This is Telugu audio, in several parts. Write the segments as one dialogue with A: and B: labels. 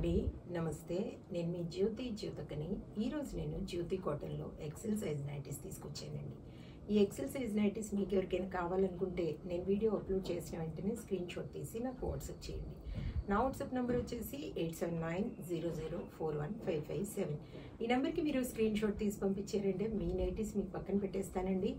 A: అండి నమస్తే నేను మీ జ్యోతి జ్యోతకని ఈ రోజు నేను జ్యోతి కాటన్ లో ఎక్సెల్ సైజ్ నైటీస్ తీసుకొచ్చానండి ఈ ఎక్సెల్ సైజ్ నైటీస్ మీకు ఎవరికైనా కావాలనుకుంటే నేను వీడియో అప్లోడ్ చేసిన వెంటనే స్క్రీన్ షాట్ తీసి నాకు వాట్సాప్ చేయండి నా వాట్సాప్ నంబర్ వచ్చేసి 8790041557 ఈ నంబర్కి మీరు స్క్రీన్ షాట్ తీసి పంపించారంటే మీ నైటీస్ మీకు పక్కన పెట్టేస్తానండి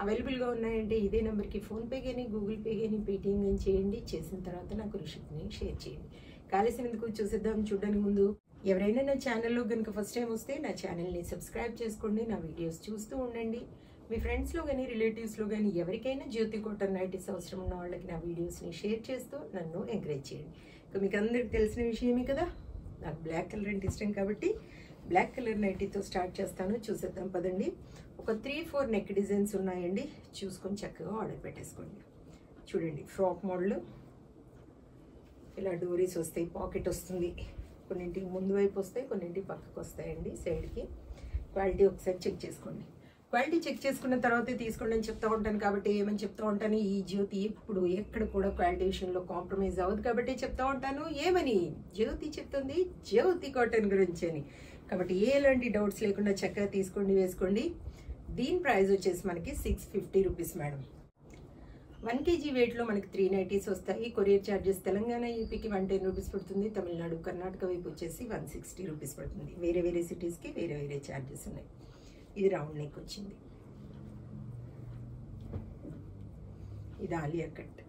A: అవైలబుల్గా ఉన్నాయంటే ఇదే నెంబర్కి ఫోన్పే కానీ గూగుల్ పే కానీ పేటిఎం కానీ చేయండి చేసిన తర్వాత నాకు రిసిప్ట్ని షేర్ చేయండి కాలేసం ఎందుకు చూసేద్దాం చూడడానికి ముందు ఎవరైనా నా ఛానల్లో కనుక ఫస్ట్ టైం వస్తే నా ఛానల్ని సబ్స్క్రైబ్ చేసుకోండి నా వీడియోస్ చూస్తూ ఉండండి మీ ఫ్రెండ్స్లో కానీ రిలేటివ్స్లో కానీ ఎవరికైనా జ్యోతి కాటన్ నైటీస్ అవసరం ఉన్న వాళ్ళకి నా వీడియోస్ని షేర్ చేస్తూ నన్ను ఎంకరేజ్ చేయండి ఇక మీకు అందరికి తెలిసిన విషయమే కదా నాకు బ్లాక్ కలర్ అంటే ఇష్టం కాబట్టి బ్లాక్ కలర్ నైటీతో స్టార్ట్ చేస్తాను చూసేద్దాం పదండి ఒక 3-4 నెక్ డిజైన్స్ ఉన్నాయండి చూసుకొని చక్కగా ఆర్డర్ పెట్టేసుకోండి చూడండి ఫ్రాక్ మోడల్ ఇలా డోరీస్ వస్తాయి పాకెట్ వస్తుంది కొన్నింటికి ముందు వైపు వస్తాయి కొన్నింటికి పక్కకు వస్తాయండి సైడ్కి క్వాలిటీ ఒకసారి చెక్ చేసుకోండి క్వాలిటీ చెక్ చేసుకున్న తర్వాతే తీసుకోండి అని చెప్తూ ఉంటాను కాబట్టి ఏమని చెప్తూ ఉంటాను ఈ జ్యోతి ఎప్పుడు ఎక్కడ కూడా క్వాలిటీ విషయంలో కాంప్రమైజ్ అవ్వదు కాబట్టి చెప్తూ ఉంటాను ఏమని జ్యోతి చెప్తుంది జ్యోతి కాటన్ గురించి అని కాబట్టి ఎలాంటి డౌట్స్ లేకుండా చక్కగా తీసుకోండి వేసుకోండి దీని ప్రైస్ వచ్చేసి మనకి 650 రూపీస్ మేడం 1 kg వెయిట్లో మనకి 3 నైటీస్ వస్తాయి కొరియర్ ఛార్జెస్ తెలంగాణ యూపీకి 110 రూపీస్ పడుతుంది తమిళనాడు కర్ణాటక వైపు వచ్చేసి 160 రూపీస్ పడుతుంది వేరే వేరే సిటీస్కి వేరే వేరే ఛార్జెస్ ఉన్నాయి ఇది రౌండ్ నెక్ వచ్చింది ఇది ఆలియా కట్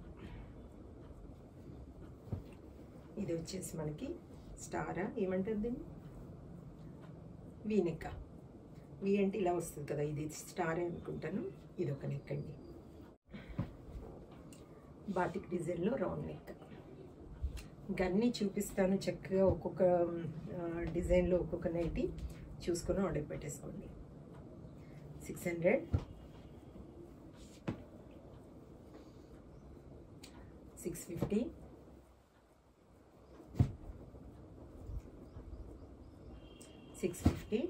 A: ఇది వచ్చేసి మనకి స్టారా ఏమంటారు దీన్ని వీ నెక్ వీ అంటే ఇలా వస్తుంది కదా ఇది స్టార్ అనుకుంటాను ఇది ఒక నెక్ అండి బాటిక్ డిజైన్లో రౌండ్ నెక్ గన్ని చూపిస్తాను చక్కగా ఒక్కొక్క డిజైన్లో ఒక్కొక్క నైటీ చూసుకొని ఆర్డర్ పెట్టేసుకోండి 600 650 650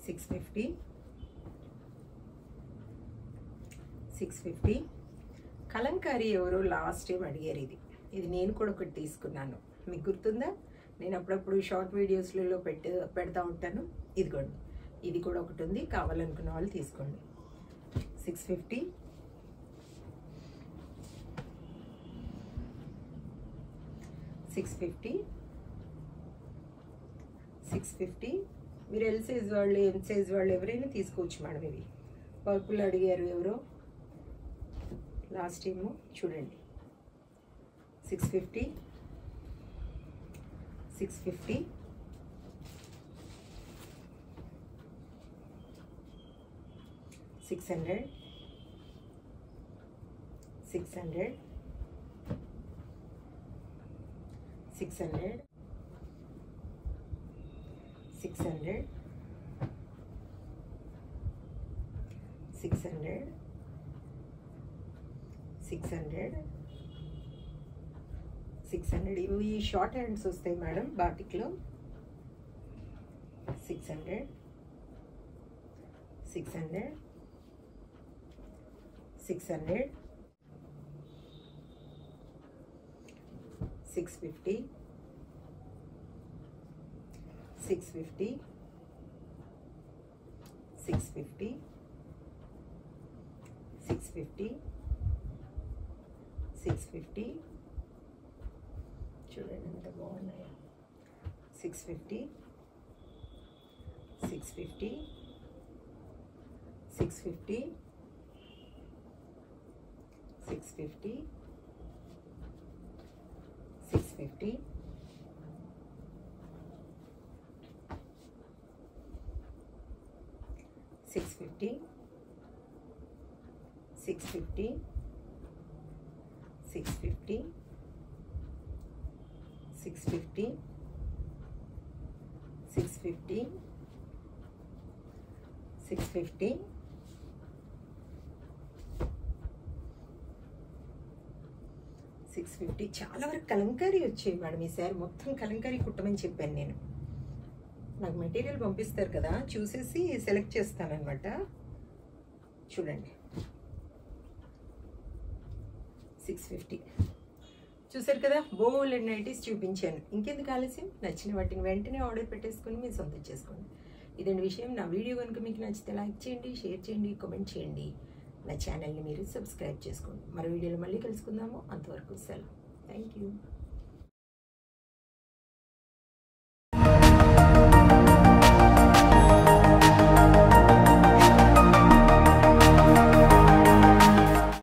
A: 650 650 కలంకారీ ఎవరో లాస్ట్ టైం అడిగారు ఇది నేను కూడా ఒకటి తీసుకున్నాను మీకు గుర్తుందా నేను అప్పుడప్పుడు షార్ట్ వీడియోస్లలో పెడతా ఉంటాను ఇదిగోండి ఇది కూడా ఒకటి ఉంది కావాలనుకున్న వాళ్ళు తీసుకోండి 650 650 650 మీరు ఎల్ సైజ్ వాళ్ళు ఎం సైజ్ వాళ్ళు ఎవరైనా తీసుకోవచ్చు మేడం ఇవి పర్పుల్ అడిగారు ఎవరో లాస్ట్ టైము చూడండి 650 650 600 600 600 600 600 600 600 ఇవి షార్ట్ హ్యాండ్స్ వస్తాయి మేడం బాటిక్లో 600 600 600 650 650 650 650 650 చూడండి ఎంత బాగున్నాయో 650 650 650 650 650 650 650 650 650 650 650 650 చాలా వరకు కలంకారీ వచ్చాయి మేడం ఈసారి మొత్తం కలంకారీ కుట్టమని చెప్పాను నేను నాకు మెటీరియల్ పంపిస్తారు కదా చూసేసి సెలెక్ట్ చేస్తానన్నమాట చూడండి 650 చూసారు కదా, బోల్ అండ్ నైటీస్ చూపించాను. ఇంకెందుకు ఆలస్యం, నచ్చిన వాటిని వెంటనే ఆర్డర్ పెట్టేసుకొని మీరు సొంతం చేసుకోండి. ఇదండి విషయం. నా వీడియో కనుక మీకు నచ్చితే లైక్ చేయండి, షేర్ చేయండి, కామెంట్ చేయండి. నా ఛానల్ని మీరు సబ్స్క్రైబ్ చేసుకోండి. మరో వీడియోలో మళ్ళీ కలుసుకుందాము. అంతవరకు సెలవు. Thank you.